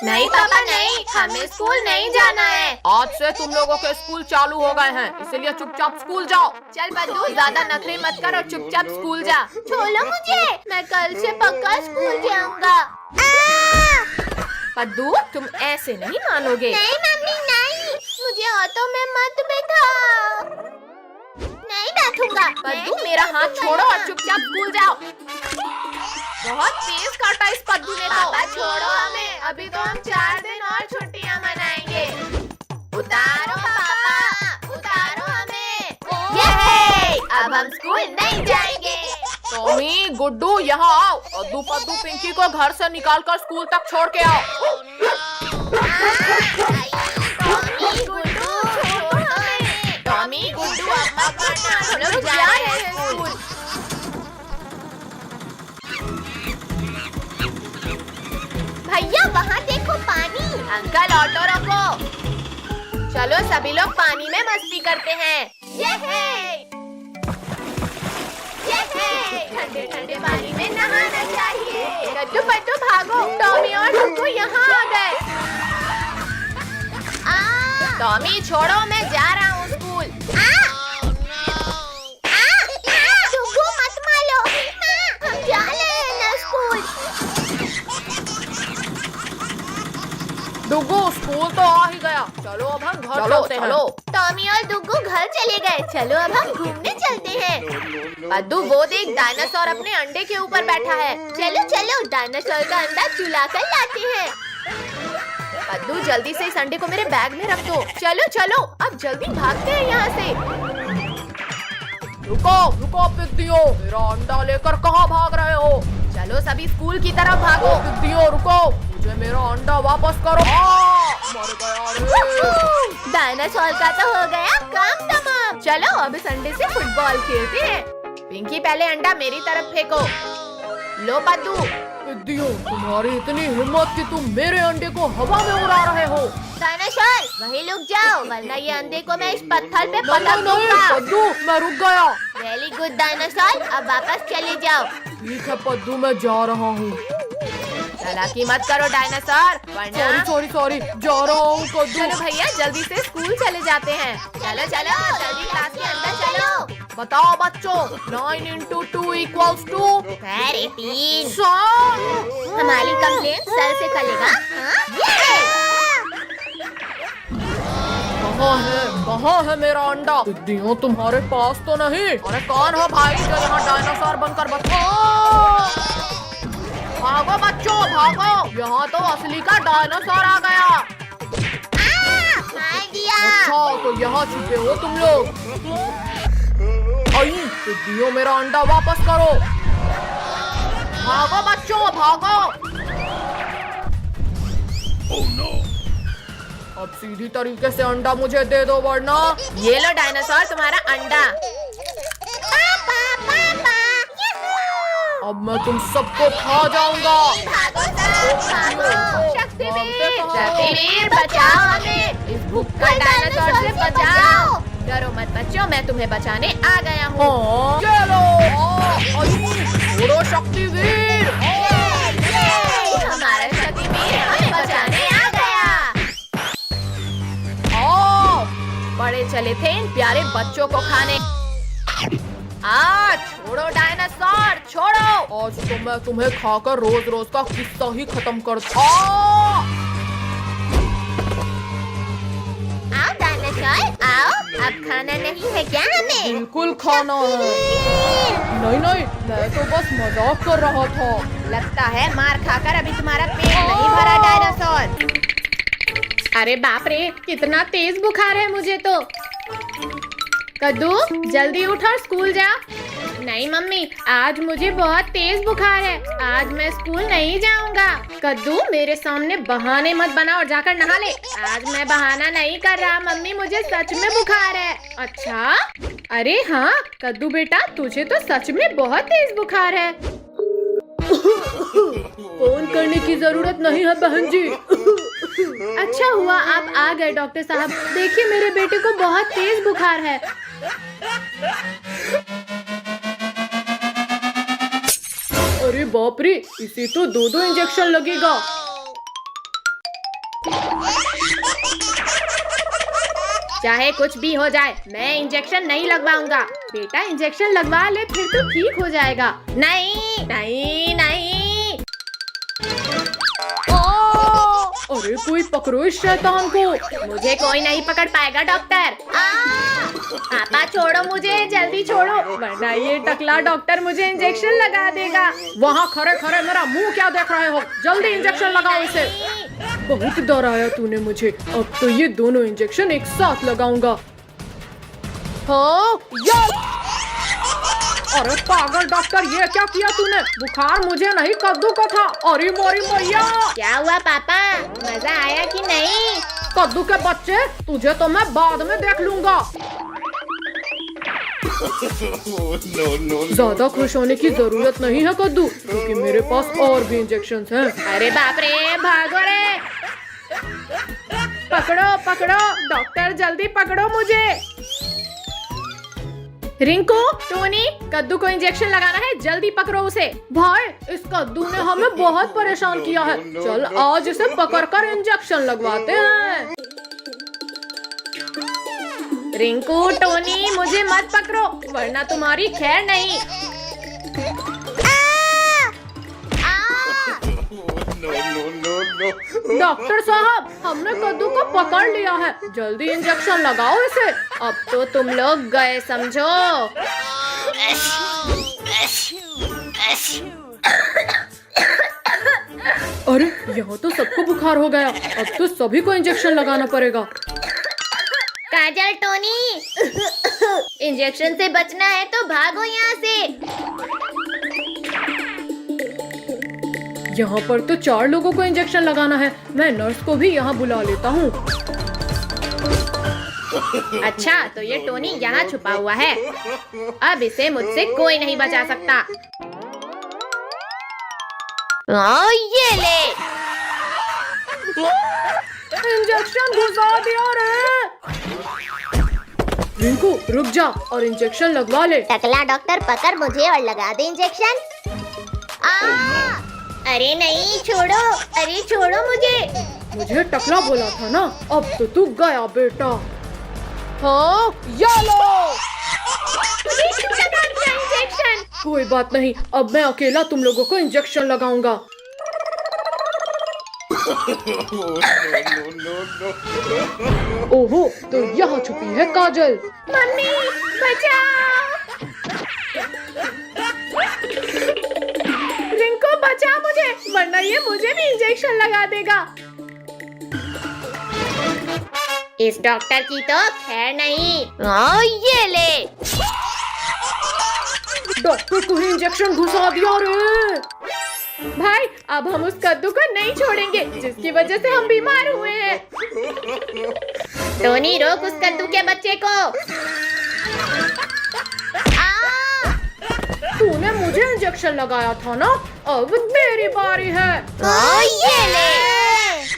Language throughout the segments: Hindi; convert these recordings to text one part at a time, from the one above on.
नहीं पापा नहीं, हमें स्कूल नहीं जाना है। आज से तुम लोगों के स्कूल चालू हो गए हैं, इसलिए चुपचाप स्कूल जाओ। चल बद्दू, ज्यादा नखरे मत कर और चुपचाप स्कूल जा। छोड़ो मुझे, मैं कल से पक्का स्कूल जाऊंगा। पद्दू, तुम ऐसे नहीं मानोगे। नहीं मम्मी नहीं, मुझे ऑटो में मत बैठा। नहीं बैठूंगा। पद्दू, मेरा हाथ छोड़ो और चुपचाप स्कूल जाओ। बहुत तेज काटा इस पद्दू ने तो। पापा छोड़ो हमें, अभी तो हम 4 दिन और छुट्टियां मनाएंगे। उतारो पापा, उतारो हमें। ये अब हम स्कूल नहीं जाएंगे। टॉमी, गुड्डू, यहाँ आओ। अद्दू, पद्दू, पिंकी को घर से निकालकर स्कूल तक छोड़ के आओ। टॉमी, गुड्डू, छोड़ो हमें। टॉमी, गुड्डू, अब मत मारना, हम लोग जा रहे हैं स्कूल। भैया वहाँ देखो पानी। अंकल ऑटो रोको। चलो सभी लोग पानी में मस्ती करते हैं। ठंडे ठंडे पानी में नहाना चाहिए। गड्डू पट्टू भागो, टॉमी और डुग्गू यहाँ आ गए। टॉमी छोड़ो, मैं जा रहा हूँ स्कूल। डुग्गू मत मारो, हम जा रहे हैं ना स्कूल। डुग्गू, स्कूल तो आ ही गया। चलो अब हम घर चलते हैं। टॉमी और डुग्गू घर चले गए। चलो अब हम घूमने चलते हैं। पद्दू, वो देख, डायनासोर अपने अंडे के ऊपर बैठा है। चलो चलो, डायनासोर का अंडा चुला कर लाते हैं। पद्दू, जल्दी से इस अंडे को मेरे बैग में रख दो। चलो चलो, अब जल्दी भागते हैं यहाँ से। रुको रुको पिद्दियों, मेरा अंडा लेकर कहाँ भाग रहे हो? चलो सभी स्कूल की तरफ भागो। पिद्दियों रुको, मुझे मेरा अंडा वापस करो। मर गया रे। डायनासोर का तो हो गया काम तमाम। चलो अब इस अंडे से फुटबॉल खेलते हैं। पिंकी, पहले अंडा मेरी तरफ फेंको। लो पद्दू। पिद्दियों, तुम्हारी इतनी हिम्मत कि तुम मेरे अंडे को हवा में उड़ा रहे हो। डायनासोर वहीं रुक जाओ, वरना ये अंडे को मैं इस पत्थर पे नहीं पटक नहीं दूंगा। पद्दू, मैं रुक गया। वेरी गुड डायनासोर, अब वापस चले जाओ। ठीक है पद्दू, मैं जा रहा हूँ। चालाकी मत करो डायनासोर, वरना सॉरी जा रहा हूँ पद्दू। चलो भैया, जल्दी से स्कूल चले जाते हैं। चलो चलो, जल्दी क्लास के अंदर चलो। बताओ बच्चों, 9 into 2 = 2। अरे 3। सर, हमारी कंप्लेंट सर से करेगा। कहाँ है मेरा अंडा? पिद्दियों, तुम्हारे पास तो नहीं। अरे कौन हो भाई जो यहाँ डायनासोर बनकर भागो बच्चों भागो, यहाँ तो असली का डायनासोर आ गया। मार दिया। अच्छा, तो यहाँ छुपे हो तुम लोग। आई, पिद्दियों, मेरा अंडा वापस करो। भागो बच्चों भागो। अब सीधी तरीके से अंडा मुझे दे दो, वरना ये लो डायनासोर, तुम्हारा अंडा। अब मैं तुम सबको खा जाऊंगा। भागो सब, भागो। शक्तिवीर बचाओ हमें, इस भूखा डायनासोर से बचाओ। डरो मत बच्चों, मैं तुम्हें बचाने आ गया हूँ। चलो, छोड़ो शक्तिवीर। हमारा शक्तिवीर हमें बचाने आ गया। बड़े चले थे इन प्यारे बच्चों को खाने। छोड़ो डायनासोर, छोड़ो। आज तो मैं तुम्हें खाकर रोज रोज का किस्सा ही खत्म कर दूं। आओ डायनासोर, आओ। अब खाना नहीं है क्या हमें? बिल्कुल खाना है। नहीं, मैं तो बस मजाक कर रहा था। लगता है मार खाकर अभी तुम्हारा पेट नहीं भरा डायनासोर। अरे बाप रे, कितना तेज बुखार है मुझे तो। कद्दू, जल्दी उठ और स्कूल जा। नहीं मम्मी, आज मुझे बहुत तेज बुखार है, आज मैं स्कूल नहीं जाऊंगा। कद्दू, मेरे सामने बहाने मत बना और जाकर नहा ले। आज मैं बहाना नहीं कर रहा मम्मी, मुझे सच में बुखार है। अच्छा, अरे हाँ कद्दू बेटा, तुझे तो सच में बहुत तेज बुखार है। फोन करने की जरूरत नहीं है बहन जी। अच्छा हुआ आप आ गए डॉक्टर साहब। देखिए मेरे बेटे को बहुत तेज बुखार है। अरे बाप रे, इसे तो 2 इंजेक्शन लगेगा। चाहे कुछ भी हो जाए, मैं इंजेक्शन नहीं लगवाऊंगा। बेटा इंजेक्शन लगवा ले, फिर तो ठीक हो जाएगा। नहीं नहीं नहीं। अरे कोई पकड़ो इस शैतान को। मुझे कोई नहीं पकड़ पाएगा डॉक्टर। पापा छोड़ो मुझे, जल्दी छोड़ो, वरना ये टकला डॉक्टर मुझे इंजेक्शन लगा देगा। वहाँ खड़े खड़े मेरा मुंह क्या देख रहे हो? जल्दी इंजेक्शन लगाओ इसे। बहुत डराया तूने मुझे, अब तो ये दोनों इंजेक्शन एक साथ लगाऊंगा। हाँ अरे पागल डॉक्टर, ये क्या किया तूने? बुखार मुझे नहीं कद्दू का था। अरे मोरी मैया, क्या हुआ पापा, मजा आया कि नहीं? कद्दू के बच्चे, तुझे तो मैं बाद में देख लूंगा। ज्यादा खुश होने की जरूरत नहीं है कद्दू, क्योंकि मेरे पास और भी इंजेक्शंस हैं। अरे बाप रे, भागो रे। पकड़ो पकड़ो डॉक्टर, जल्दी पकड़ो मुझे। रिंकू, टोनी, कद्दू को इंजेक्शन लगाना है, जल्दी पकड़ो उसे। भाई इस कद्दू ने हमें बहुत परेशान किया है, चल आज इसे पकड़कर इंजेक्शन लगवाते हैं। रिंकू, टोनी, मुझे मत पकड़ो, वरना तुम्हारी खैर नहीं। डॉक्टर साहब, हमने कद्दू को पकड़ लिया है, जल्दी इंजेक्शन लगाओ इसे। अब तो तुम लोग गए समझो। अरे यहाँ तो सबको बुखार हो गया, अब तो सभी को इंजेक्शन लगाना पड़ेगा। काजल, टोनी, इंजेक्शन से बचना है तो भागो यहाँ से। यहाँ पर तो 4 लोगों को इंजेक्शन लगाना है, मैं नर्स को भी यहाँ बुला लेता हूँ। अच्छा, तो ये टोनी यहाँ छुपा हुआ है, अब इसे मुझसे कोई नहीं बचा सकता। ये ले। इंजेक्शन घुसा दिया रे। रिंकू रुक जा और इंजेक्शन लगवा ले। टकला डॉक्टर, पकड़ मुझे और लगा दे इंजेक्शन। अरे नहीं, छोड़ो, अरे छोड़ो मुझे टकला बोला था ना, अब तो तू गया बेटा। हाँ ये लो। इंजेक्शन। कोई बात नहीं, अब मैं अकेला तुम लोगों को इंजेक्शन लगाऊंगा। ओहो, तो यहाँ छुपी है काजल। मम्मी बचाओ। रिंकू बचा मुझे, वरना ये मुझे भी इंजेक्शन लगा देगा। इस डॉक्टर की तो खैर नहीं। ये ले। डॉक्टर को ही इंजेक्शन घुसा दिया रे। भाई अब हम उस कद्दू को नहीं छोड़ेंगे जिसकी वजह से हम बीमार हुए हैं। टोनी, रोक उस कद्दू के बच्चे को। तूने मुझे इंजेक्शन लगाया था ना, अब मेरी बारी है। ये ले।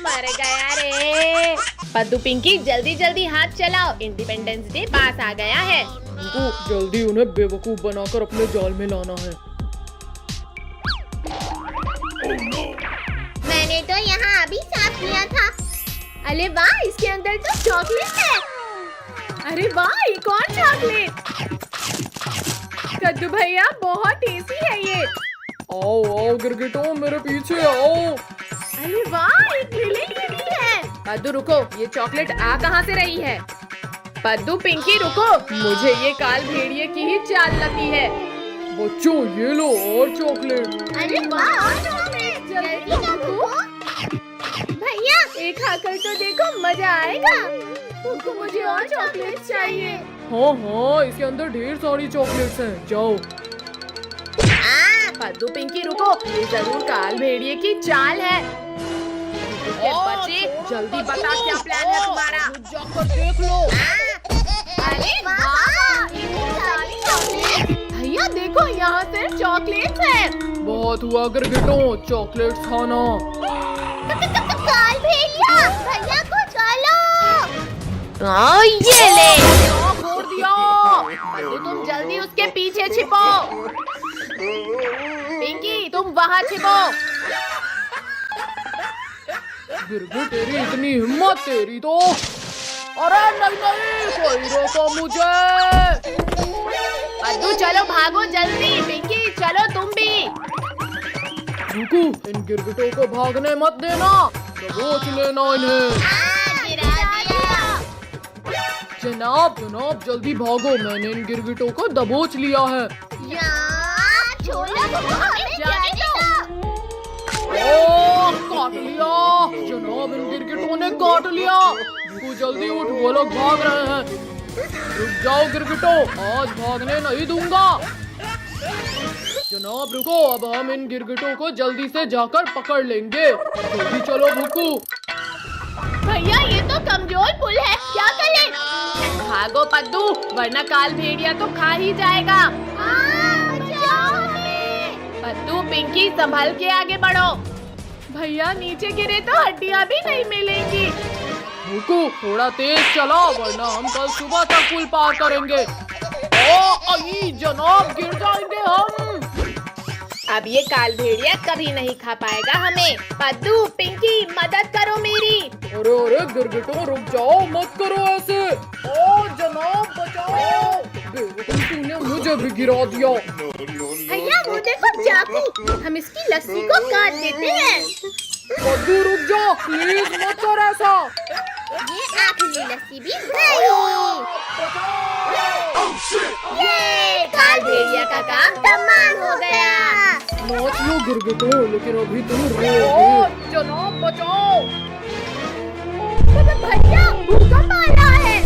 मर गया रे। पद्दू, पिंकी, जल्दी जल्दी हाथ चलाओ, इंडिपेंडेंस डे पास आ गया है। जल्दी उन्हें बेवकूफ बनाकर अपने जाल में लाना है। मैंने तो यहाँ अभी साफ किया था। अरे वाह, इसके अंदर तो चॉकलेट है। अरे वाह, ये कौन चॉकलेट? कद्दू भैया, बहुत टेस्टी है ये। आओ आओ गिरगिटो, मेरे पीछे आओ। अरे वाह, एक लिली है। पद्दू रुको, ये चॉकलेट आ कहाँ से रही है? पद्दू, पिंकी रुको, मुझे ये काल भेड़िए की ही चाल लगती है। बच्चों ये लो और चॉकलेट। अरे वाह, और चॉकलेट, जल्दी खाओ। भैया एक खाकर तो देखो, मजा आएगा। तुमको मुझे और चॉकलेट चाहिए। हाँ हाँ, इसके अंदर ढेर सारी चॉकलेट्स हैं, जाओ। पद्दू, पिंकी रुको, ये जरूर काल भेड़िए की चाल है। बच्चे जल्दी बता, क्या प्लान है तुम्हारा? जाकर देख लो। अरे वाह, भैया देखो, यहाँ से चॉकलेट्स है। बहुत हुआ गिरगिटो, चॉकलेट्स खाना। काल भेड़िया, भैया को चलो। ये ले। छोड़ दिया। पद्दू, तुम जल्दी उसके पीछे छिपो। पिंकी, तुम वहाँ छिपो। गिरगिट तेरी इतनी हिम्मत तेरी तो। अरे नहीं, कोई रोको मुझे। पद्दू चलो भागो जल्दी। पिंकी चलो तुम भी। रुको, इन गिरगिटों को भागने मत देना, दबोच लेना इन्हें। जनाब जल्दी भागो, मैंने इन गिरगिटों को दबोच लिया है। ओह, काट लिया जनाब, इन गिरगिटों ने काट लिया। रुको जल्दी उठ, वो लोग भाग रहे हैं। रुक जाओ गिरगिटों, आज भागने नहीं दूंगा। जनाब रुको, अब हम इन गिरगिटों को जल्दी से जाकर पकड़ लेंगे। जल्दी चलो भुक्कू। भैया ये तो कमजोर पुल है, क्या करें? भागो पद्दू, वरना काल भेड़िया तो खा ही जाएगा। पद्दू पिंकी संभल के आगे बढ़ो। भैया नीचे गिरे तो हड्डियाँ भी नहीं मिलेंगी। भुक्कू थोड़ा तेज चलाओ, वरना हम कल सुबह तक पुल पार करेंगे। ओ जनाब, गिर जाएंगे हम। अब ये काल भेड़िया कभी नहीं खा पाएगा हमें। पद्दू पिंकी मदद करो मेरी। अरे गिरगिटों रुक जाओ, मत करो ऐसे। ओ जनाब बचाओ, तूने मुझे भी गिरा दिया। भैया वो देखो चाकू, हम इसकी लस्सी को काट देते हैं। पद्दू रुक जा, प्लीज मत कर ऐसा। ये आखिरी लस्सी भी गई। ये काल भेड़िया का काम तमाम हो गया। नाच लो गिरगिटों, लेकिन अभी तुम रोओगे। जनाब बचाओ। भैया भूकंप आ रहा है।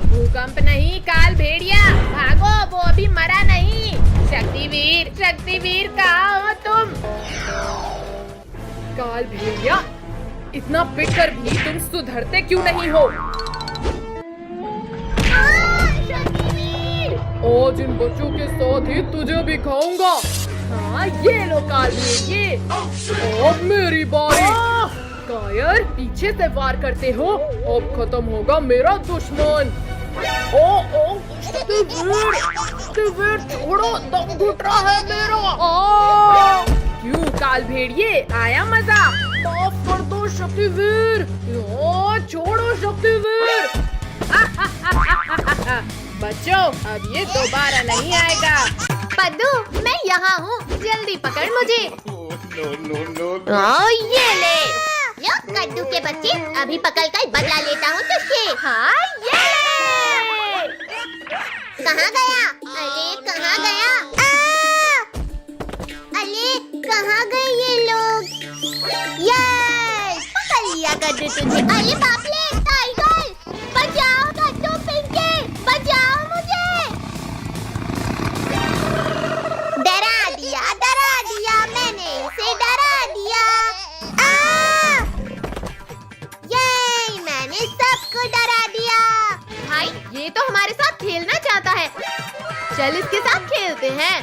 भूकंप नहीं, काल भेड़िया भागो, वो अभी मरा नहीं। शक्तिवीर कहाँ हो तुम? काल भेड़िया, इतना पिटकर भी तुम सुधरते क्यों नहीं हो? आज इन बच्चों के साथ ही तुझे भी खाऊंगा। हाँ ये लो काल भेड़िए। अब मेरी बारी। कायर, पीछे से वार करते हो, अब खत्म होगा मेरा दुश्मन। ओ शक्तिवीर छोड़ो, दम घुट रहा है मेरा। क्यों काल भेड़िए, आया मजा? माफ कर दो शक्तिवीर। छोड़ो शक्तिवीर। बच्चों अब ये दोबारा नहीं आएगा। पद्दू मैं यहाँ हूँ, जल्दी पकड़ मुझे। ये ले। लो कद्दू के बच्चे, अभी पकड़ कर बदला लेता हूँ तुझसे। हाँ ये ले। कहाँ गया? अरे कहाँ गया? अरे कहाँ गए ये लोग? ये पकड़ लिया कद्दू तुझे। अरे बाप रे, टाइगर बचाओ कद्दू पिंकी, बचाओ मुझे। डरा दिया मैंने इसे, डरा दिया। ये मैंने सबको डरा दिया। भाई ये तो हमारे साथ खेलना चाहता है, चल इसके साथ खेलते हैं।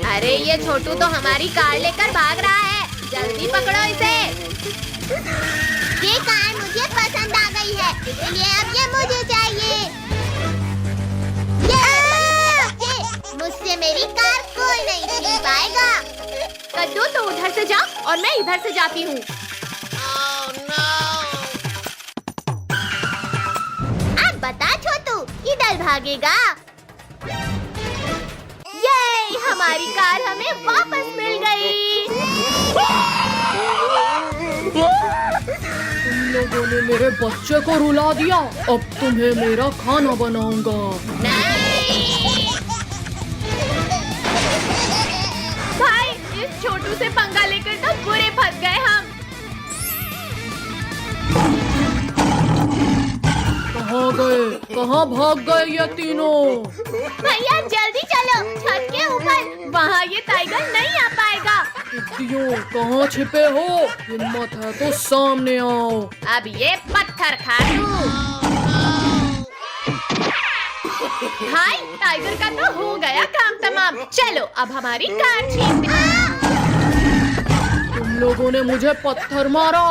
अरे ये छोटू तो हमारी कार लेकर भाग रहा है, जल्दी पकड़ो इसे। ये कार मुझे पसंद आ गई है, इसलिए अब ये मुझे चाहिए। मुझसे मेरी कार कोई नहीं छीन पाएगा। कद्दू तो उधर से जा और मैं इधर से जाती हूँ। अब बता छोटू, किधर भागेगा? ये हमारी कार हमें वापस मिल गई। तुम लोगों ने मेरे बच्चे को रुला दिया, अब तुम्हें मेरा खाना बनाऊंगा। भाई इस छोटू से पंगा लेकर तो बुरे फंस गए हम। कहाँ गए, कहाँ भाग गए ये तीनों? भैया जल्दी चलो, छत के ऊपर, वहाँ ये टाइगर नहीं आ पाएगा। इडियो, कहाँ छिपे हो? हिम्मत है तो सामने आओ। अब ये पत्थर खा लूं। भाई टाइगर का तो हो गया काम तमाम, चलो अब हमारी कार छीनते हैं। तुम लोगों ने मुझे पत्थर मारा।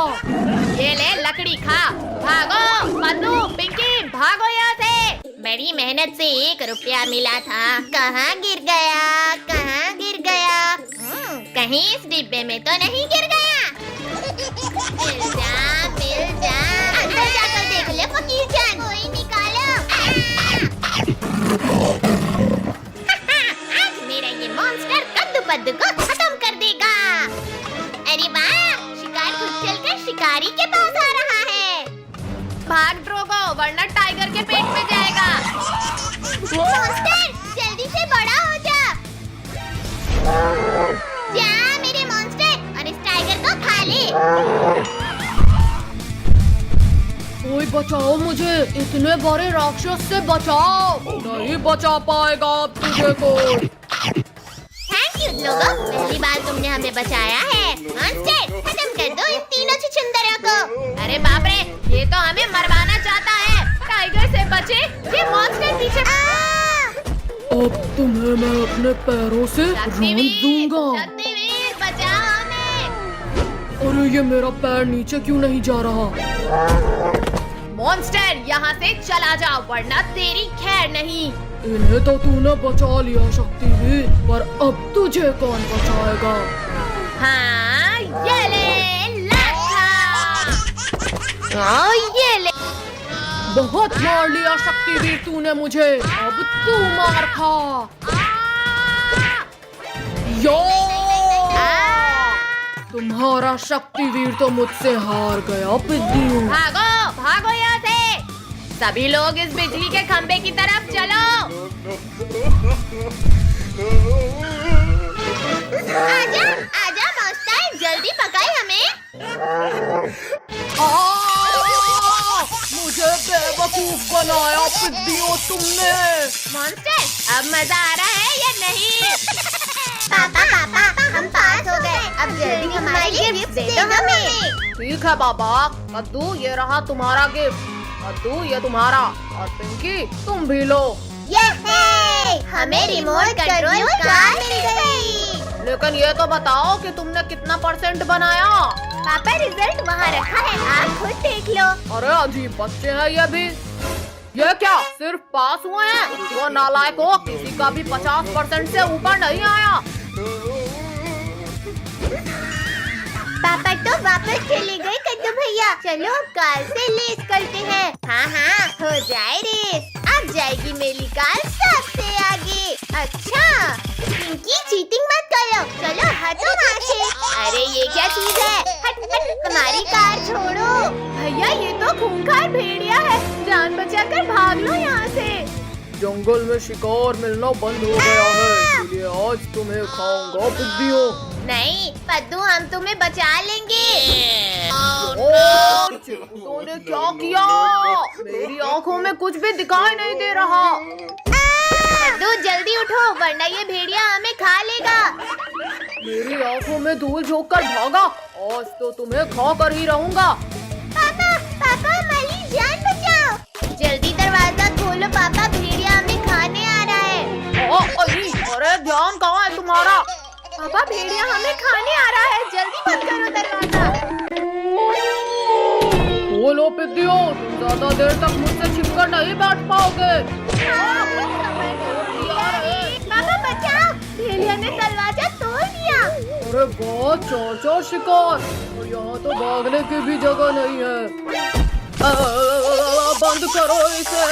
ये ले लकड़ी खा, भागो पद्दू पिंकी, भागो यहाँ से। बड़ी मेहनत से 1 रुपया मिला था, कहाँ गिर गया, कहाँ गिर गया? कहीं इस डिब्बे में तो नहीं गिर गया। हमारी के पास आ रहा है। भाग ड्रोगो, वरना टाइगर के पेट में जाएगा। मॉन्स्टर, जल्दी से बड़ा हो जा। जा मेरे मॉन्स्टर, और इस टाइगर को खा ले। कोई बचाओ मुझे, इतने बड़े राक्षस से बचाओ। नहीं बचा पाएगा अब तुझे कोई। थैंक यू लोगों, पहली बार तुमने हमें बचाया है। मॉन्स्टर, खत्म कर दो इन तीनों छिछुंदरों को। अरे बाप रे, ये तो हमें मरवाना चाहता है। टाइगर से बचे, ये मॉन्स्टर पीछे। अब तुम्हें मैं अपने पैरों से रौंद दूंगा। शक्तिवीर, बचाओ हमें। अरे ये मेरा पैर नीचे क्यों नहीं जा रहा? मॉन्स्टर, यहाँ से चला जा, वरना तेरी खैर नहीं। इन्हें तो तूने बचा लिया शक्तिवीर, पर अब तुझे कौन बचाएगा? हाँ, ये ले लाठा। हाँ, ये ले। बहुत मार लिया शक्तिवीर तूने मुझे, अब तू मार खा। यो! तुम्हारा शक्तिवीर तो मुझसे हार गया पिद्दियों। भागो, भागो यहाँ से। सभी लोग इस बिजली के खंबे की तरफ चलो। आजा, आजा मॉन्स्टर, जल्दी पकड़ हमें। मुझे बेवकूफ बनाया पिद्दियों तुमने। मॉन्स्टर, अब मजा आ रहा है या नहीं? पापा पापा, हम पास हो गए। अब जल्दी हमारे लिए गिफ्ट दे दो हमें। ठीक है बाबा। कद्दू, ये रहा तुम्हारा गिफ्ट। कद्दू, ये तुम्हारा। और पिंकी, तुम भी लो। हमें रिमोट कंट्रोल कार मिल गई। लेकिन ये तो बताओ कि तुमने कितना % बनाया? पापा, रिजल्ट वहाँ रखा है, आप खुद देख लो। अरे अजीब बच्चे हैं ये भी। ये क्या सिर्फ पास हुए हैं? वो नालायक हो, किसी का भी 50% से ऊपर नहीं आया। पापा तो वापस चले गए कद्दू भैया। चलो अब कार से रेस करते हैं। हाँ हाँ, हो जाए रेस। अब जाएगी मेरी कार सबसे आगे। अच्छा, पिंकी चीटिंग मत करो। चलो हटो वहाँ से। अरे ये क्या चीज है? हट हट, हमारी कार छोड़ो। भैया, ये तो खूंखार भेड़िया है। जान बचाकर भाग लो यहाँ से। जंगल में शिकार मिलना बंद हो गया है, इसलिए आज तुम्हें खाऊंगा पिद्दियों। नहीं पद्दू, हम तुम्हें बचा लेंगे। तूने क्या किया? मेरी आँखों में कुछ भी दिखाई नहीं दे रहा। पद्दू जल्दी उठो, वरना ये भेड़िया हमें खा लेगा। मेरी आँखों में धूल झोंक कर भागा। आज तो तुम्हें खा कर ही रहूंगा। पापा पापा, हमारी जान बचाओ। जल्दी दरवाजा खोलो पापा, भेड़िया हमें खाने आ रहा है। अरे ध्यान कहाँ है तुम्हारा? पापा, भेड़िया हमें खाने आ रहा है। जल्दी बंद करो दरवाजा। बोलो पिद्दियों, तुम ज्यादा देर तक मुझसे छिपकर नहीं बैठ पाओगे। पापा बचाओ, भेड़िया ने दरवाजा तोड़ दिया। अरे बहुत चौर शिकार, और यहाँ तो भागने की भी जगह नहीं है। बंद करो इसे।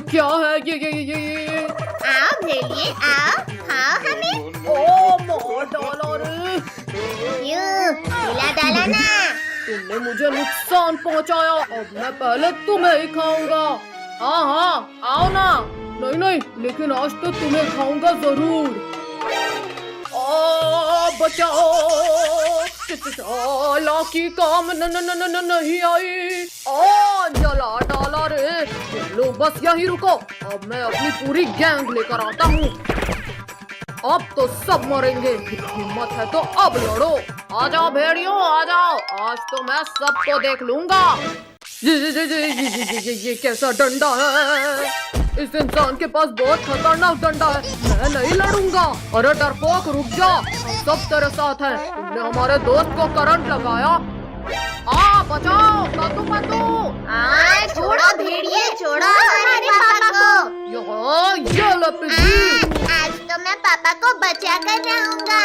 क्या है ये? आओ भेड़िए आओ, खाओ हमें। ओ मार डाला रे। यूं खिला डाला ना। तुमने मुझे नुकसान पहुंचाया, अब मैं पहले तुम्हें ही खाऊंगा। हाँ, आओ ना। नहीं, लेकिन आज तो तुम्हें खाऊंगा जरूर। बचाओ, लाकी काम नहीं आई। जला डाला रे। तुम लोग बस यहीं रुको, अब मैं अपनी पूरी गैंग लेकर आता हूँ। अब तो सब मरेंगे। हिम्मत है तो अब लड़ो। आ जाओ भेड़ियों, आ जाओ। आज तो मैं सबको देख लूंगा। ये कैसा डंडा है? इस इंसान के पास बहुत खतरनाक डंडा है। मैं नहीं लड़ूंगा। अरे डरपोक, रुक जा, हम सब तेरे साथ हैं। तुमने हमारे दोस्त को करंट लगाया। बचाओ, कद्दू। छोड़ो भेड़िए, छोड़ो हमारे पापा को। ये लो पिद्दी। आज तो मैं पापा को बचा कर रहूंगा।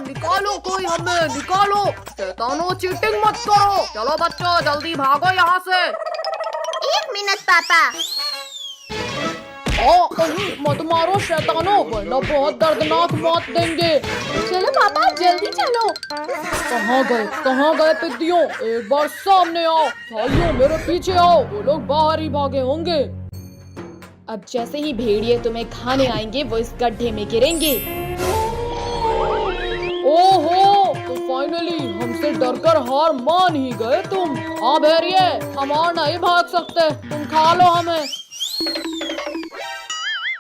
निकालो कोई हमें, निकालो। शैतानो, चीटिंग मत करो। चलो बच्चों, जल्दी भागो यहाँ से। 1 मिनट पापा। नहीं मत मारो शैतानों, वरना बहुत दर्दनाक मौत देंगे। चलो पापा जल्दी चलो। कहाँ गए पिद्दियों? एक बार सामने आओ। भाइयों मेरे पीछे आओ, वो लोग बाहर ही भागे होंगे। अब जैसे ही भेड़िए तुम्हें खाने आएंगे वो इस गड्ढे में गिरेंगे। ओहो, तो फाइनली हमसे डरकर हार मान ही गए तुम। हाँ भेड़िए, हम और नहीं भाग सकते, तुम खा लो हमें।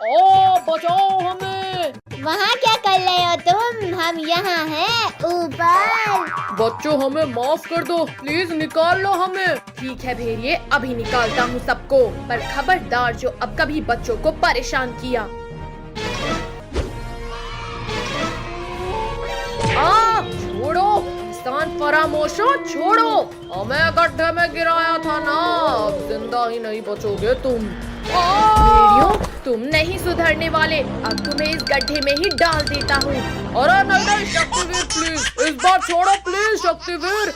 ओ बचाओ हमें। वहाँ क्या कर रहे हो तुम? हम यहाँ हैं ऊपर। बच्चों हमें माफ कर दो, प्लीज निकाल लो हमें। ठीक है भेड़िए, अभी निकालता हूँ सबको, पर खबरदार जो अब कभी बच्चों को परेशान किया। छोड़ो इंसान फरामोशो, छोड़ो। हमें गड्ढे में गिराया था ना, अब जिंदा ही नहीं बचोगे तुम। भेड़ियों तुम नहीं सुधरने वाले, अब तुम्हें इस गड्ढे में ही डाल देता हूँ। अरे नहीं शक्तिवीर प्लीज, इस बार छोड़ो प्लीज शक्तिवीर।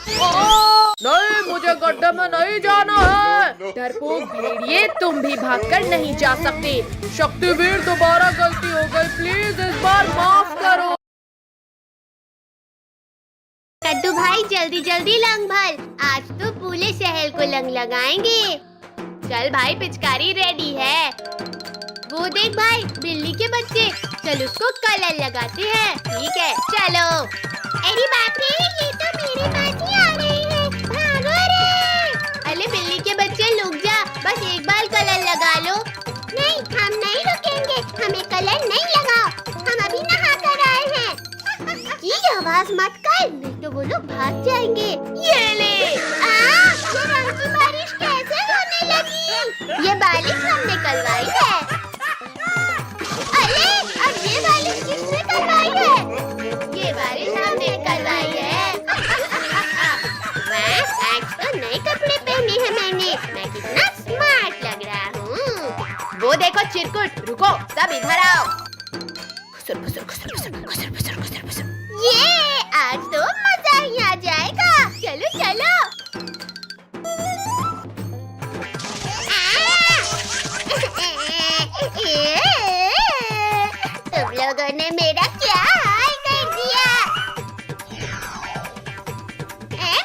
नहीं, मुझे गड्ढे में नहीं जाना है। डरपोक भेड़िए, तुम भी भागकर नहीं जा सकते। शक्तिवीर दोबारा गलती हो गई, प्लीज इस बार माफ करो। कद्दू भाई जल्दी जल्दी लंग भर, आज तो पूरे शहर को लंग लगाएंगे। चल भाई पिचकारी रेडी है। वो देख भाई बिल्ली के बच्चे, चल उसको कलर लगाते हैं। ठीक है चलो। अरे बाप रे, ये तो मेरे पास ही आ रहे हैं, भागो रे। अरे बिल्ली के बच्चे रुक जा, बस एक बार कलर लगा लो। नहीं, हम नहीं रुकेंगे, हमें कलर नहीं लगाओ, हम अभी नहा कर आए हैं। ये आवाज मत कर, नहीं तो वो लोग भाग जाएंगे। ये ले। ये रंग की बारिश कैसे होने लगी? ये बारिश हमने करवाई है। अरे अब ये बारिश किसने करवाई है? ये बारिश हमने करवाई है। वाह, आज तो नए कपड़े पहने हैं मैंने, मैं कितना स्मार्ट लग रहा हूँ। वो देखो चिरकुट, रुको सब इधर आओ। खुसर खुसर खुसर खुसर खुसर खुसर खुसर खुसर। ये आज तो मजा ही आ जाएगा, चलो चलो। तुम लोगों ने मेरा क्या हाल कर दिया?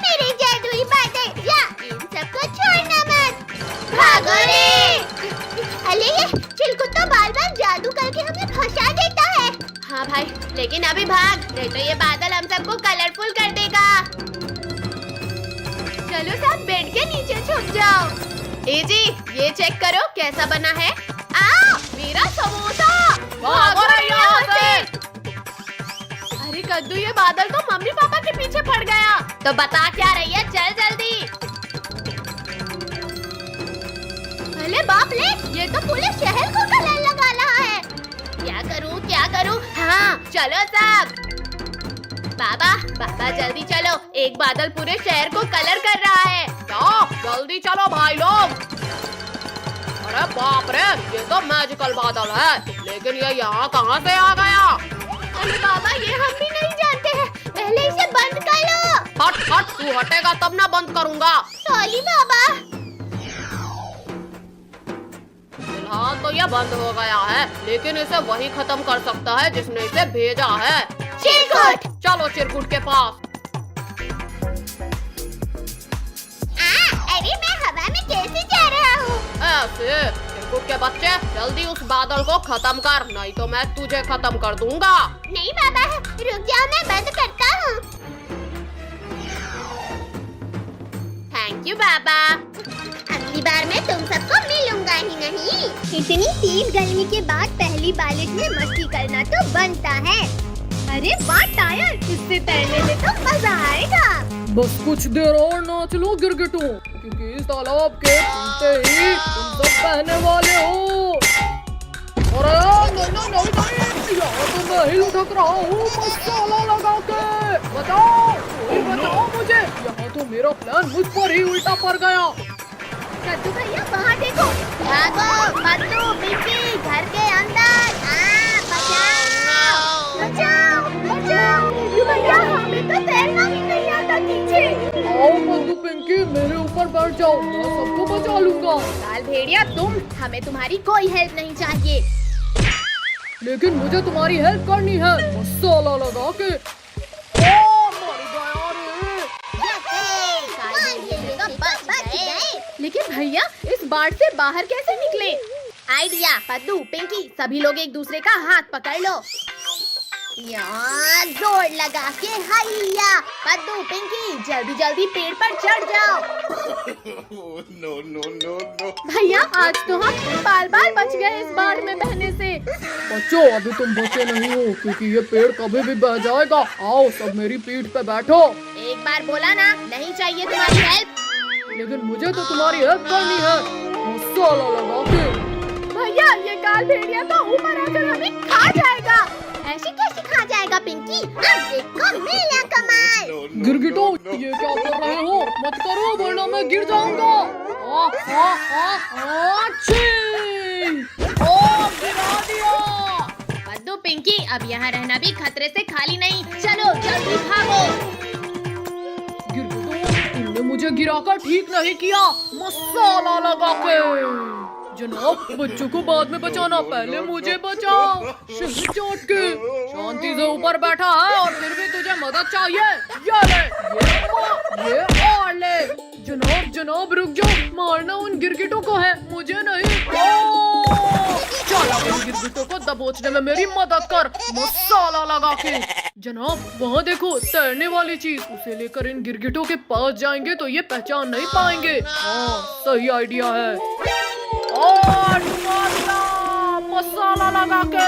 मेरे जादुई बादल, जा इन सबको छोड़ना मत। भागो रे। अरे ये चिलकुट तो बार बार जादू करके हमें फंसा देता है। हाँ भाई, लेकिन अभी भाग, नहीं तो ये बादल हम सबको कलरफुल कर देगा। चलो सब बेड के नीचे छुप जाओ। ए जी, ये चेक करो कैसा बना है। आओ, मेरा समोसा। भागो रे यहाँ से। अरे कद्दू, ये बादल तो मम्मी पापा के पीछे पड़ गया। तो बता क्या रही है, चल जल्दी। अरे बाप रे, ये तो पूरे शहर को कलर लगा रहा है। क्या करूं क्या करूं? हाँ चलो सब। बाबा बाबा जल्दी चलो, एक बादल पूरे शहर को कलर कर रहा है। क्या? जल्दी चलो भाई लोग। अरे बाप रे, ये तो मैजिकल बादल है, लेकिन ये यहाँ कहाँ से आ गया? अरे बाबा, ये हम भी नहीं जानते हैं, पहले इसे बंद कर लो। हट हट, तू हटेगा तब ना बंद करूँगा। सॉरी बाबा। फिलहाल तो ये बंद हो गया है, लेकिन इसे वही खत्म कर सकता है जिसने इसे भेजा है। चिरकुट। चलो चिरकुट के पास। अरे मैं हवा में कैसे जा रहा हूँ? ऐसे चिरकुट के बच्चे, जल्दी उस बादल को खत्म कर, नहीं तो मैं तुझे खत्म कर दूंगा। नहीं बाबा, रुक जाओ, मैं बंद करता हूँ। थैंक यू बाबा। अगली बार मैं तुम सबको मिलूंगा ही नहीं। इतनी तेज गर्मी के बाद पहली बारिश में मस्ती करना तो बनता है। अरे वाह टायर, इससे तैरने में तो मजा आएगा। बस कुछ देर और नाच लो गिरगिटों, क्योंकि इस तालाब के सुनते ही तुम सब बहने वाले हो। अरे नहीं, यहाँ तो मैं ही लुढ़क रहा हूँ मसाला लगा के। बचाओ, कोई बचाओ मुझे, यहाँ तो मेरा प्लान मुझ पर ही उल्टा पड़ गया। कद्दू भैया वहाँ देखो। भागो कद्दू, पीछे घर के अंदर। बचाओ बचाओ बचाओ। कद्दू भैया, हमें तो तैरना भी नहीं आता पीछे। आओ कद्दू पिंकी, मेरे ऊपर बैठ जाओ, मैं सबको बचा निकालूंगा। काल भेड़िया तुम, हमें तुम्हारी कोई हेल्प नहीं चाहिए। लेकिन मुझे तुम्हारी हेल्प करनी है। मसाला लगा के ओ मर गया रे। बच गए। लेकिन भैया इस बाढ़ से बाहर कैसे निकले? आइडिया, पद्दू, पिंकी, सभी लोग एक दूसरे का हाथ पकड़ लो। यहाँ जोर लगा के हैया। पद्दू, पिंकी, जल्दी जल्दी पेड़ पर चढ़ जाओ। No. भैया आज तो हम बाल बाल बच गए इस बाढ़ में बहने से। बच्चों अभी तुम बचे नहीं हो, क्योंकि ये पेड़ कभी भी बह जाएगा। आओ सब मेरी पीठ पे बैठो। एक बार बोला ना, नहीं चाहिए तुम्हारी हेल्प। लेकिन मुझे तो तुम्हारी हेल्प करनी है। मसाला लगा के भैया ये काल भेड़िया तो ऊपर आकर हमें खा जाएगा। ऐसे कैसे खा जाएगा पिंकी? अब देखो मेरा कमाल। गिरगिटो ये क्या कर रहे हो? मत करो वरना मैं गिर जाऊंगा। गिरा दिया। पद्दू, पिंकी, अब यहाँ रहना भी खतरे से खाली नहीं। चलो जल्दी भागो। गिरगिटो तुमने मुझे गिराकर ठीक नहीं किया। मसाला लगा के जनाब, बच्चों को बाद में बचाना, पहले मुझे बचाओ। शहर चोट के शांति से ऊपर बैठा है और फिर भी तुझे मदद चाहिए। ये ले, ये और ले। जनाब रुक जाओ, मारना उन गिरगिटों को है, मुझे नहीं। चल अपने गिरगिटों को दबोचने में मेरी मदद कर। मसाला लगा के जनाब वहाँ देखो तैरने वाली चीज, उसे लेकर इन गिरगिटों के पास जाएंगे तो ये पहचान नहीं पाएंगे। हाँ सही आइडिया है। और मसाला लगा के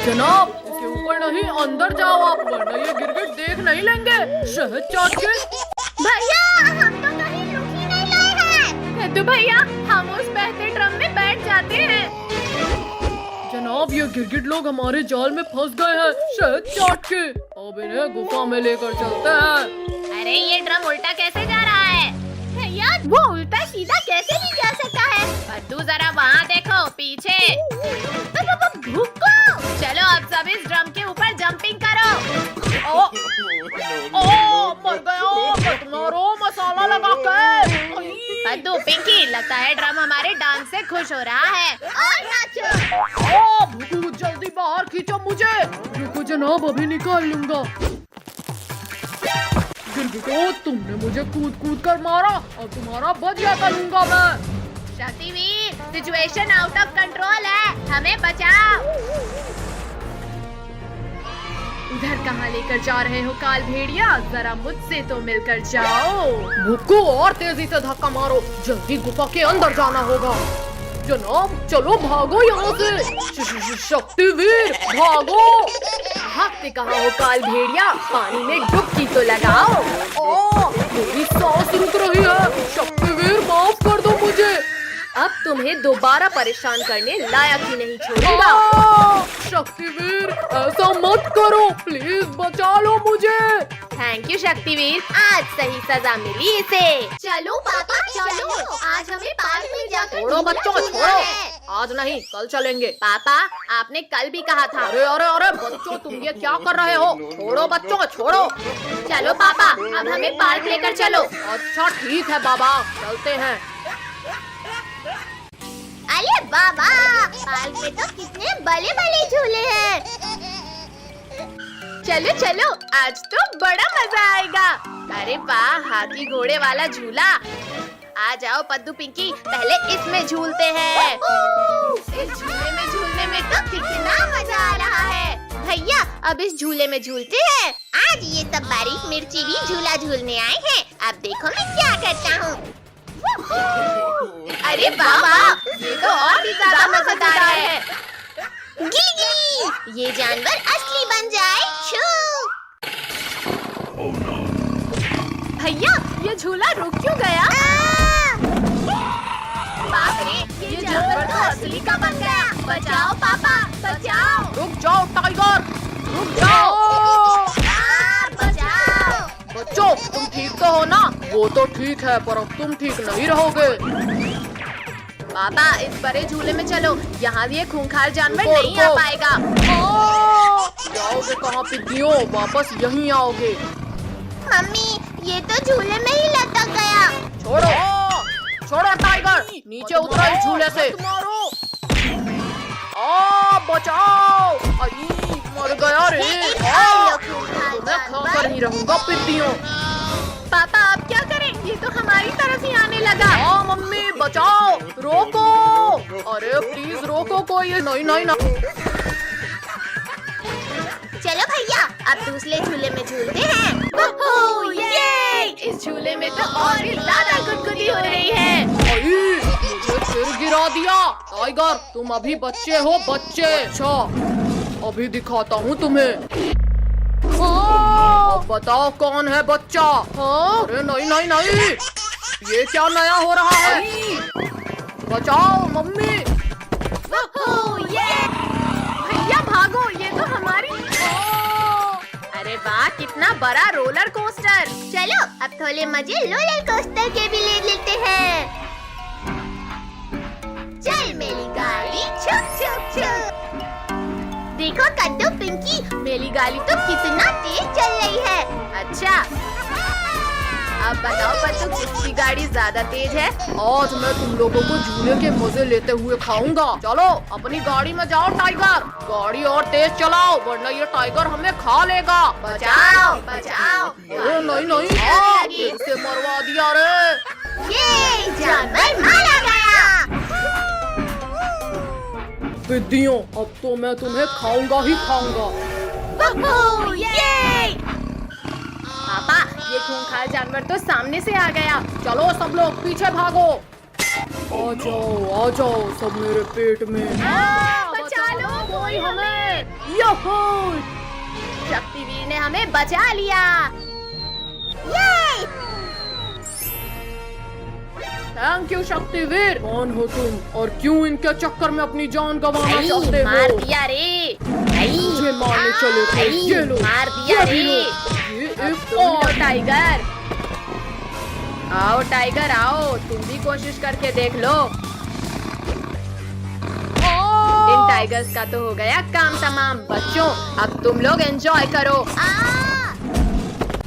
जनाब इसके ऊपर नहीं, अंदर जाओ आप, वरना ये गिरगिट देख नहीं लेंगे। शहद चाट के भैया हम तो कहीं रुक ही नहीं रहे हैं। पद्दू भैया हम उस बहते ड्रम में बैठ जाते हैं। जनाब ये गिरगिट लोग हमारे जाल में फंस गए हैं शहद चाट के। अब इन्हें गुफा में लेकर चलते हैं। अरे ये ड्रम उल्टा कैसे जा रहा है? भैया वो उल्टा सीधा कैसे भी जा सकता है? पद्दू जरा वहाँ देखो पीछे। भूखो। चलो अब सब इस ड्रम के ऊपर जंपिंग करो। मर गया। मारो मसाला लगा के। पद्दू, पिंकी, लगता है ड्रम हमारे डांस से खुश हो रहा है। और नाचो। भूकू जल्दी बाहर खींचो मुझे। रुको जनाब अभी निकाल लूंगा। गिरगिटो तुमने मुझे कूद कर मारा, और तुम्हारा बदला करूंगा मैं। Shaktiveer, situation out of control है, हमें बचाओ। उधर कहाँ लेकर जा रहे हो काल भेड़िया? जरा मुझसे तो मिलकर जाओ। भूकू और तेजी से धक्का मारो, जल्दी गुफा के अंदर जाना होगा। जनाब चलो भागो यहाँ से। शक्तिवीर भागो। भागते कहाँ हो काल भेड़िया? पानी में डुबकी तो लगाओ। मेरी सांस रुक रही है। शक्तिवीर माफ कर दो मुझे। अब तुम्हें दोबारा परेशान करने लायक ही नहीं छोड़ूंगा। शक्तिवीर ऐसा मत करो, प्लीज बचा लो मुझे। थैंक यू शक्तिवीर, आज सही सजा मिली इसे। चलो पापा चलो, आज हमें पार्क में जाकर छोड़ो झूला बच्चों झूलना छोड़ो, है। आज नहीं कल चलेंगे। पापा आपने कल भी कहा था। अरे बच्चों तुम ये क्या कर रहे हो? छोड़ो बच्चों छोड़ो। चलो पापा अब हमें पार्क लेकर चलो। अच्छा ठीक है बाबा, चलते हैं। अरे बाबा पार्क में तो कितने बड़े बड़े झूले हैं। चलो चलो आज तो बड़ा मजा आएगा। अरे वाह, हाथी घोड़े वाला झूला। आ जाओ पद्दू, पिंकी, पहले इसमें झूलते हैं। इस झूले में झूलने में तो कितना मजा आ रहा है। भैया अब इस झूले में झूलते हैं। आज ये सब बारीक मिर्ची भी झूला झूलने आए हैं। अब देखो मैं क्या करता हूँ। अरे बाबा ये तो और भी ज्यादा मजेदार है। गिली ये जानवर असली बन जाए। छू भैया ये झूला रुक क्यों गया? बाप रे, ये जानवर तो असली का बन गया। बचाओ पापा बचाओ। रुक जाओ टाइगर, रुक जाओ। बचाओ। बच्चों तुम ठीक तो हो ना? वो तो ठीक है, पर अब तुम ठीक नहीं रहोगे। पापा इस बड़े झूले में चलो, यहाँ ये खूंखार जानवर नहीं आ पाएगा। जाओगे कहाँ पिग्गियों? वापस यहीं आओगे। मम्मी ये तो झूले में ही लटक गया। छोड़ो। छोड़ो टाइगर, नीचे उतरो इस झूले से। आ बचाओ, आई मर गया रे। मैं खाकर ही रहूंगा पिद्दियों। पापा अब क्या करें, ये तो हमारी तरफ ही आने लगा। हाँ मम्मी बचाओ, रोको। अरे प्लीज रोको कोई। नहीं नहीं नहीं। चलो भैया, अब दूसरे झूले में झूलते हैं। ये इस झूले में तो और भी ज्यादा गुदगुदी हो रही है। आई, मुझे फिर गिरा दिया। टाइगर तुम अभी बच्चे हो, बच्चे। अच्छा अभी दिखाता हूँ तुम्हें। अब बताओ कौन है बच्चा। अरे नहीं नहीं नहीं, ये क्या नया हो रहा है। बचाओ मम्मी। भैया भागो, ये तो हमारी। अरे वाह, कितना बड़ा रोलर कोस्टर। चलो अब थोड़े मजे रोलर कोस्टर के भी ले लेते हैं। चल मेरी गाड़ी, छुक छुक छुक। देखो कद्दू पिंकी, मेरी गाड़ी तो कितना तेज चल रही है। अच्छा अब बताओ बच्चों, किसकी गाड़ी ज्यादा तेज है? आज मैं तुम लोगों को झूले के मजे लेते हुए खाऊंगा। चलो अपनी गाड़ी में जाओ टाइगर, गाड़ी और तेज चलाओ वरना ये टाइगर हमें खा लेगा। बचाओ बचाओ। अरे नहीं नहीं, हाँ, फिर से मरवा दिया रे। ये जानवर मारा गया। पिद्दियों, अब तो मैं तुम्हें खाऊंगा ही खाऊंगा। पापा ये खूंखार जानवर तो सामने से आ गया। चलो सब लोग पीछे भागो। आ जाओ सब मेरे पेट में। बचा लो कोई हमें। यहो, शक्तिवीर ने हमें बचा लिया। Thank you Shaktiveer. कौन हो तुम और क्यों इनके चक्कर में अपनी जान गंवाना चाहते हो? मार दिया रे। मुझे मारने चले थे। ये लो, मार दिया ये भी रे। लो। ये एक तुम लो और। टाइगर। आओ टाइगर आओ, तुम भी कोशिश करके देख लो। इन टाइगर्स का तो हो गया काम तमाम। बच्चों अब तुम लोग एंजॉय करो।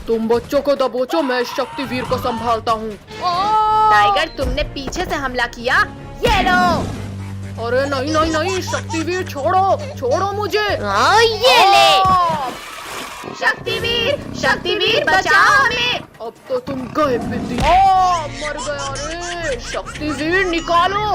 तुम बच्चों को दबोचो, मैं इस शक्तिवीर को संभालता हूँ। टाइगर तुमने पीछे से हमला किया, ये लो। अरे नहीं नहीं नहीं, शक्तिवीर छोड़ो, छोड़ो मुझे। ये ले। शक्तिवीर बचाओ हमें। अब तो तुम गए पिद्दी। मर गया रे। शक्तिवीर निकालो।